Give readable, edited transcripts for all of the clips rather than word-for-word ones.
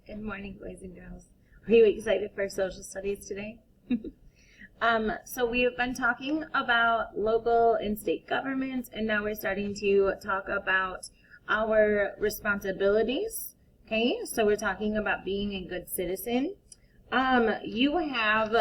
Good morning, boys and girls. Are you excited for social studies today? So we have been talking about local and state governments, and now we're starting to talk about our responsibilities. Okay, so we're talking about being a good citizen. You have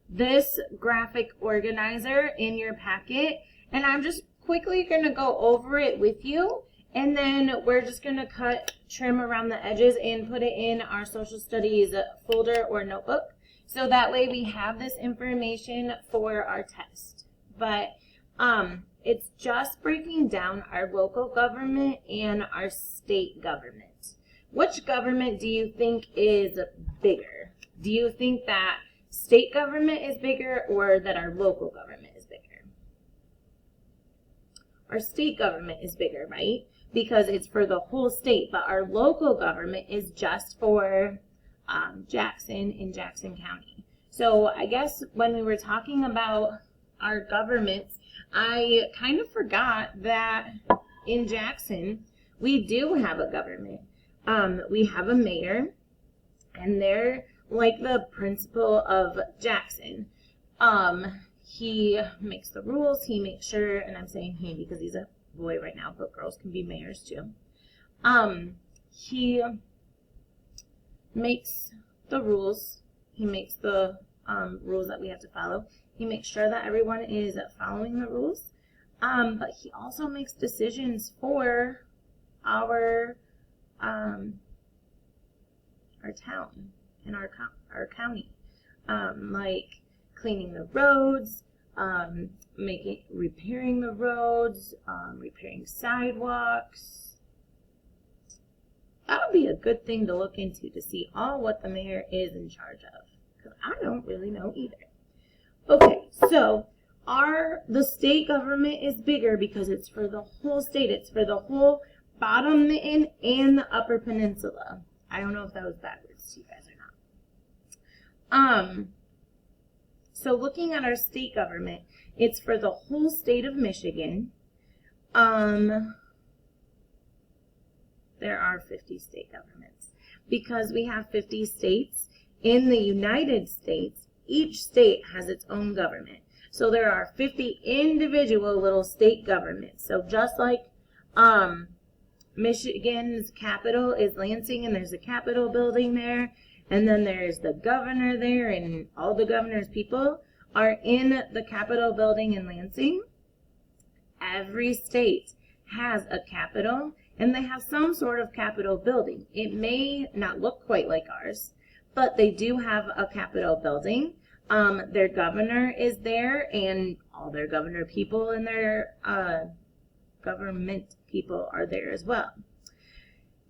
this graphic organizer in your packet, and I'm just quickly going to go over it with you. And then we're just going to trim around the edges and put it in our social studies folder or notebook. So that way we have this information for our test. But it's just breaking down our local government and our state government. Which government do you think is bigger? Do you think that state government is bigger or that our local government is bigger? Our state government is bigger, right? Because it's for the whole state, but our local government is just for Jackson and Jackson County. So I guess when we were talking about our governments, I kind of forgot that in Jackson, we do have a government. We have a mayor, and they're like the principal of Jackson. He makes the rules, he makes sure, and I'm saying he because he's a boy right now, but girls can be mayors too. He makes the rules. He makes the rules that we have to follow. He makes sure that everyone is following the rules. But he also makes decisions for our town and our county, like cleaning the roads, repairing the roads, repairing sidewalks. That would be a good thing to look into to see all what the mayor is in charge of, because I don't really know either. Okay, so the state government is bigger because it's for the whole state. It's for the whole bottom mitten and the upper peninsula. I don't know if that was backwards to you guys or not. So looking at our state government, it's for the whole state of Michigan. There are 50 state governments. Because we have 50 states in the United States, each state has its own government. So there are 50 individual little state governments. So just like Michigan's capital is Lansing, and there's a Capitol building there, and then there's the governor there, and all the governor's people are in the Capitol building in Lansing. Every state has a capital, and they have some sort of Capitol building. It may not look quite like ours, but they do have a Capitol building. Their governor is there, and all their governor people and their government people are there as well.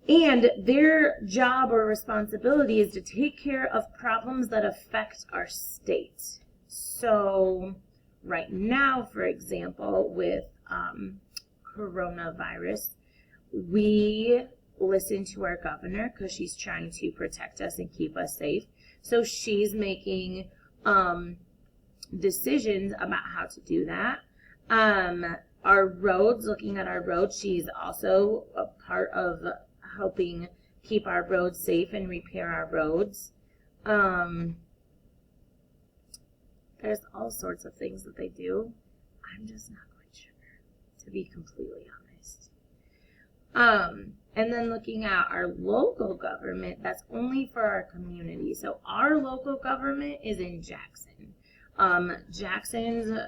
And their job or responsibility is to take care of problems that affect our state. So right now, for example, with coronavirus, we listen to our governor because she's trying to protect us and keep us safe. So she's making decisions about how to do that. Our roads, looking at our roads, she's also a part of helping keep our roads safe and repair our roads. There's all sorts of things that they do. I'm just not quite sure, to be completely honest. And then looking at our local government, that's only for our community. So our local government is in Jackson. Jackson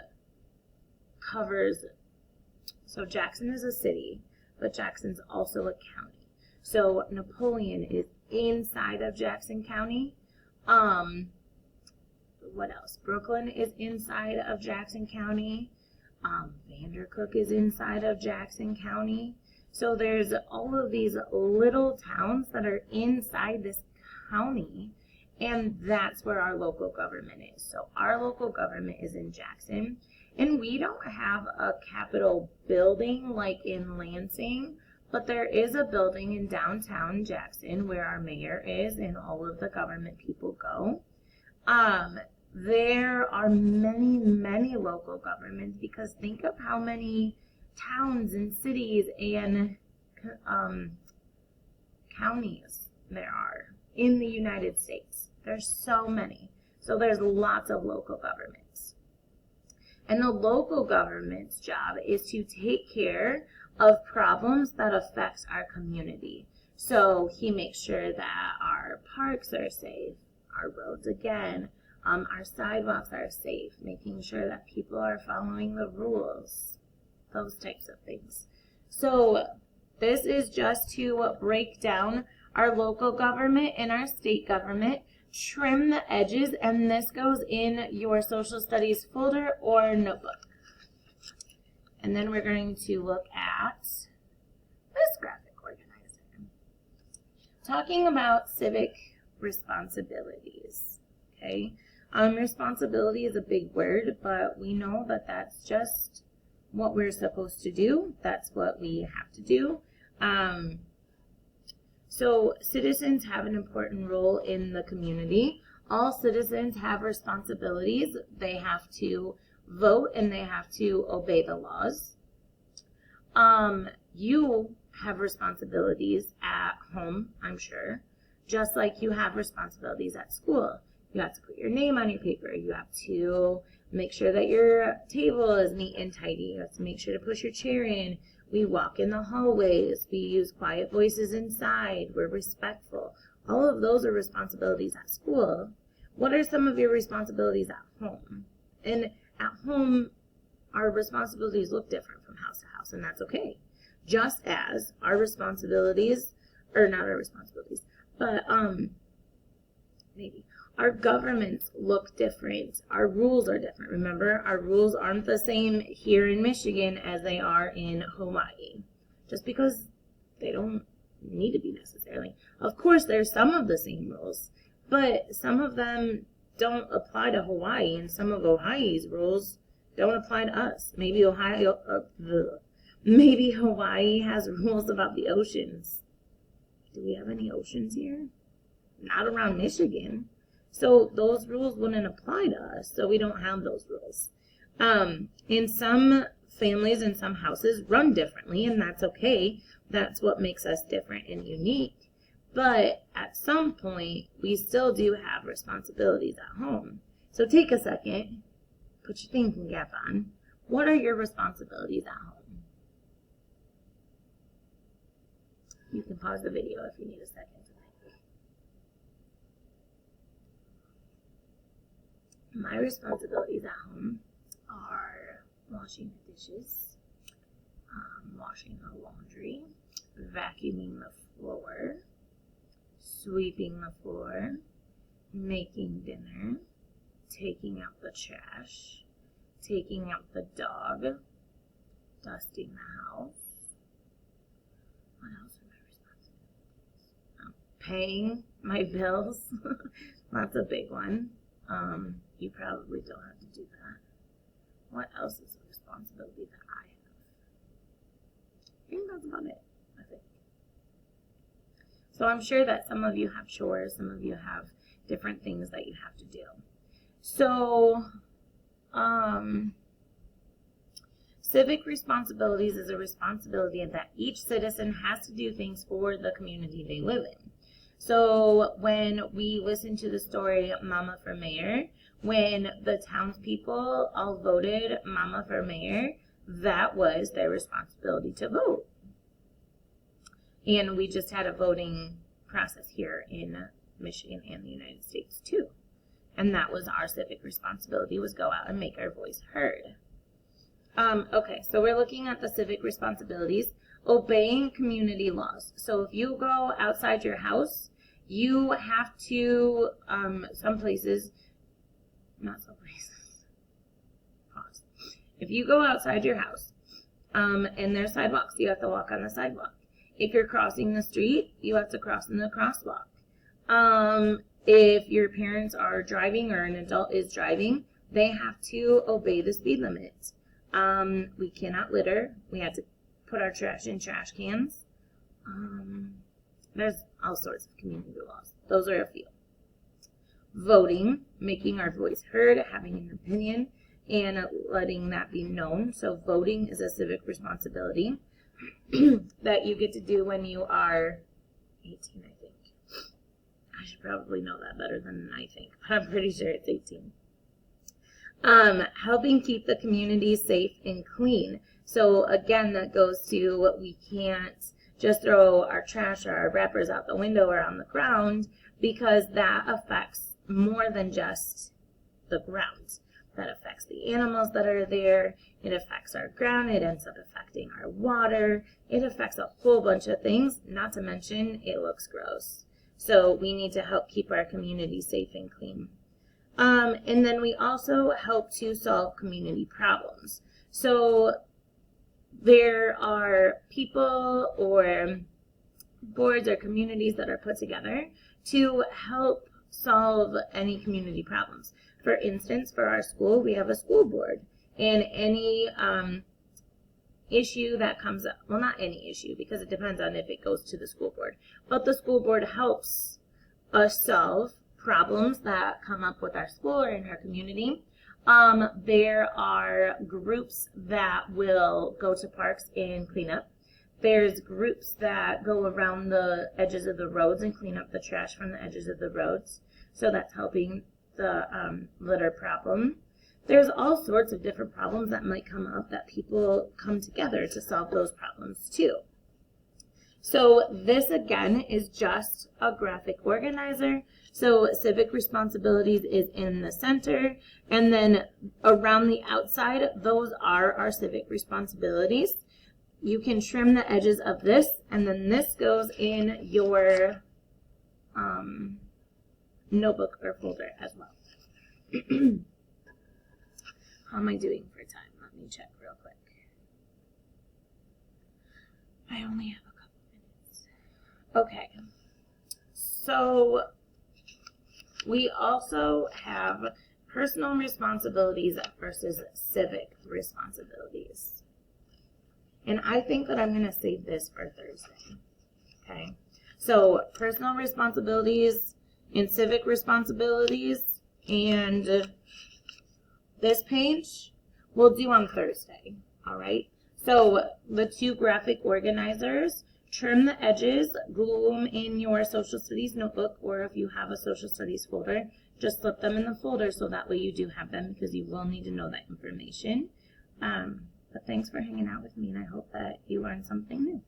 is a city, but Jackson's also a county. So Napoleon is inside of Jackson County. What else? Brooklyn is inside of Jackson County. Vandercook is inside of Jackson County. So there's all of these little towns that are inside this county, and that's where our local government is. So our local government is in Jackson, and we don't have a Capitol building like in Lansing, but there is a building in downtown Jackson where our mayor is and all of the government people go. There are many, many local governments, because think of how many towns and cities and counties there are in the United States. There's so many. So there's lots of local governments. And the local government's job is to take care of problems that affect our community. So he makes sure that our parks are safe, our roads again, our sidewalks are safe, making sure that people are following the rules, those types of things. So this is just to break down our local government and our state government, trim the edges, and this goes in your social studies folder or notebook. And then we're going to look at this graphic organizer. Talking about civic responsibilities, okay? Responsibility is a big word, but we know that that's just what we're supposed to do. That's what we have to do. So citizens have an important role in the community. All citizens have responsibilities. They have to vote and they have to obey the laws. You have responsibilities at home, I'm sure, just like you have responsibilities at school. You have to put your name on your paper. You have to make sure that your table is neat and tidy. You have to make sure to push your chair in. We walk in the hallways. We use quiet voices inside. We're respectful. All of those are responsibilities at school. What are some of your responsibilities at home? And at home, our responsibilities look different from house to house, and that's okay. Just as our responsibilities, or not our responsibilities, but maybe our governments look different. Our rules are different. Remember, our rules aren't the same here in Michigan as they are in Hawaii. Just because they don't need to be necessarily. Of course, there's some of the same rules, but some of them don't apply to Hawaii, and some of Hawaii's rules don't apply to us. Maybe maybe Hawaii has rules about the oceans. Do we have any oceans here? Not around Michigan. So those rules wouldn't apply to us, so we don't have those rules. And some families and some houses run differently, and that's okay. That's what makes us different and unique. But at some point, we still do have responsibilities at home. So take a second, put your thinking cap on. What are your responsibilities at home? You can pause the video if you need a second. My responsibilities at home are washing the dishes, washing the laundry, vacuuming the floor, sweeping the floor, making dinner, taking out the trash, taking out the dog, dusting the house. What else are my responsibilities? Paying my bills. That's a big one. You probably don't have to do that. What else is a responsibility that I have? I think that's about it, I think. So I'm sure that some of you have chores, some of you have different things that you have to do. So, civic responsibilities is a responsibility that each citizen has to do things for the community they live in. So when we listen to the story Mama for Mayor, when the townspeople all voted Mama for Mayor, that was their responsibility to vote. And we just had a voting process here in Michigan and the United States too. And that was our civic responsibility, was go out and make our voice heard. Okay, so we're looking at the civic responsibilities. Obeying community laws. So if you go outside your house, you have to, some places, pause. If you go outside your house, and there's sidewalks, you have to walk on the sidewalk. If you're crossing the street, you have to cross in the crosswalk. If your parents are driving or an adult is driving, they have to obey the speed limit. We cannot litter. We have to put our trash in trash cans. There's all sorts of community laws. Those are a few. Voting, making our voice heard, having an opinion, and letting that be known. So voting is a civic responsibility that you get to do when you are 18, I think. I should probably know that better than I think, but I'm pretty sure it's 18. Helping keep the community safe and clean. So again, that goes to we can't just throw our trash or our wrappers out the window or on the ground, because that affects more than just the ground. That affects the animals that are there. It affects our ground. It ends up affecting our water. It affects a whole bunch of things, not to mention it looks gross. So we need to help keep our community safe and clean. And then we also help to solve community problems. So there are people or boards or communities that are put together to help solve any community problems. For instance, for our school, we have a school board, and any issue that comes up, well, not any issue, because it depends on if it goes to the school board, but the school board helps us solve problems that come up with our school or in our community. There are groups that will go to parks and clean up. There's groups that go around the edges of the roads and clean up the trash from the edges of the roads. So that's helping the litter problem. There's all sorts of different problems that might come up that people come together to solve those problems too. So this again is just a graphic organizer. So civic responsibilities is in the center, and then around the outside, those are our civic responsibilities. You can trim the edges of this, and then this goes in your notebook or folder as well. How am I doing for time? Let me check real quick. I only have a couple minutes. Okay. So we also have personal responsibilities versus civic responsibilities. And I think that I'm going to save this for Thursday. Okay. So personal responsibilities and civic responsibilities, and this page we'll do on Thursday. All right. So the two graphic organizers, trim the edges, glue them in your social studies notebook, or if you have a social studies folder, just slip them in the folder so that way you do have them, because you will need to know that information. But thanks for hanging out with me, and I hope that you learned something new.